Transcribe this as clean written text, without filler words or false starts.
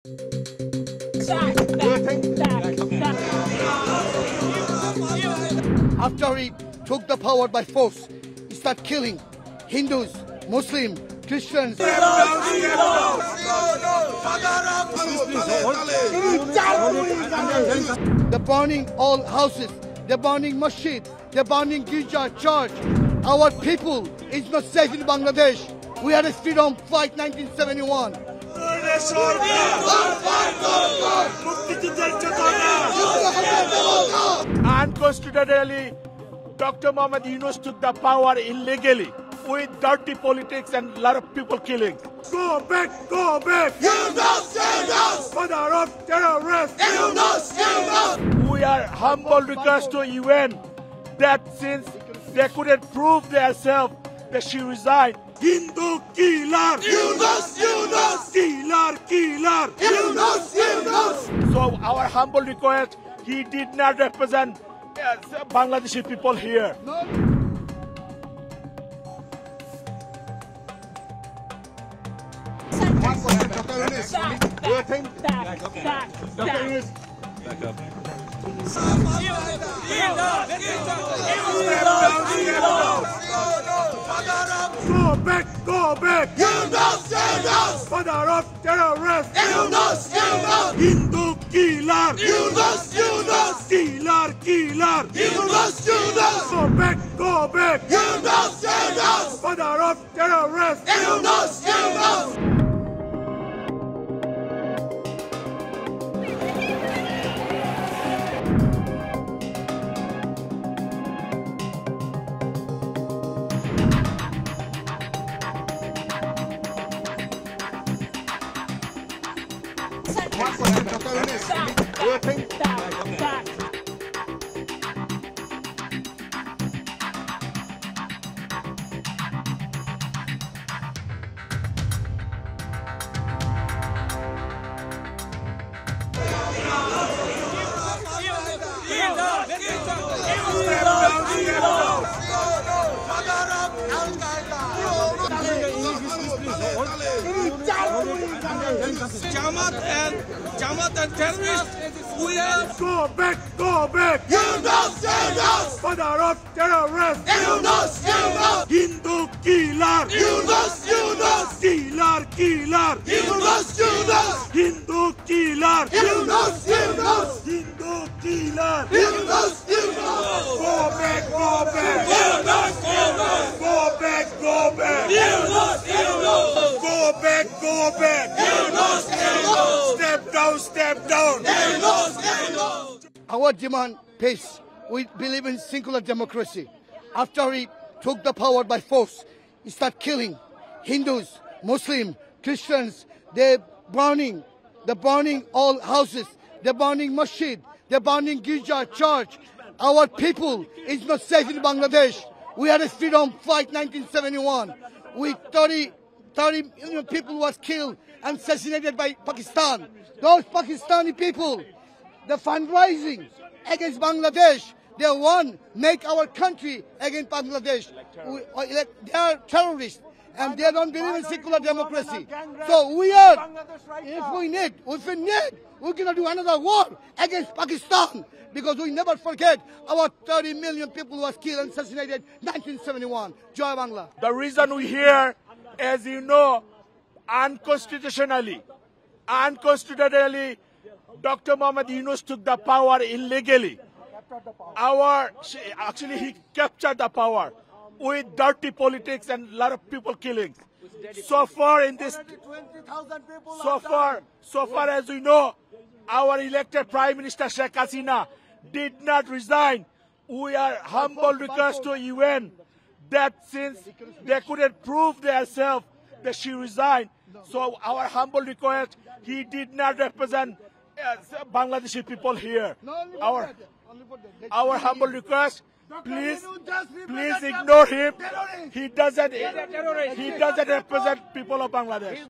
After he took the power by force, he started killing Hindus, Muslims, Christians. They're burning all houses, they're burning masjid, they're burning girja, church. Our people is not safe in Bangladesh. We had a freedom fight 1971. Unconstitutionally, Dr. Mohamed Yunus took the power illegally with dirty politics and a lot of people killing. Go back, go back! Yunus, Yunus! Father of terrorists! Yunus, Yunus! We are humble request to UN that since they couldn't prove themselves that she resigned. Hindu killer! Yunus, Yunus! Killer, killer! Yunus, Yunus! So our humble request, he did not represent Bangladeshi people here. Go back, go back! Yunus, Yunus! Father of terrorists! Yunus, Yunus! Hindu killer! Yunus, Yunus! Killer, killer! Yunus, Yunus! Go back, go back! Yunus, Yunus! Father of terrorists! Yunus, Yunus! Jamaat and terrorists, we are... Go back, go back! Yunus, Yunus! Father of terrorists! Yunus, Yunus! Hindu killer! Yunus, Yunus! Killer, killer! Yunus, Yunus! Hindu killer! Yunus, Yunus! Hindu killer! Yunus, Yunus! Go back, go back! Yunus, Yunus! Go back, go back! Yunus, Yunus! Go back, go back! Yunus, Yunus! Step down, step down! Yunus, Yunus! Our demand peace. We believe in secular democracy. After he took the power by force, he started killing Hindus, Muslims, Christians. They're burning all houses. They're burning masjid. They're burning girja, church. Our people is not safe in Bangladesh. We had a freedom fight 1971. We 30 people was killed and assassinated by Pakistan. Those Pakistani people, the fundraising against Bangladesh, they want make our country against Bangladesh. They are terrorists and they don't believe in secular democracy. So we are, if we need, we're going to do another war against Pakistan because we never forget our 30 million people was killed and assassinated 1971. Joy Bangla. The reason we're here, as you know, unconstitutionally, Dr. Mohamed Yunus took the power illegally. Actually, he captured the power with dirty politics and a lot of people killing. So far as we know, our elected Prime Minister Sheikh Hasina did not resign. We are humble request to UN that since they couldn't prove themselves that she resigned. So our humble request, he did not represent Bangladeshi people here. Our humble request, please ignore him. He doesn't represent people of Bangladesh.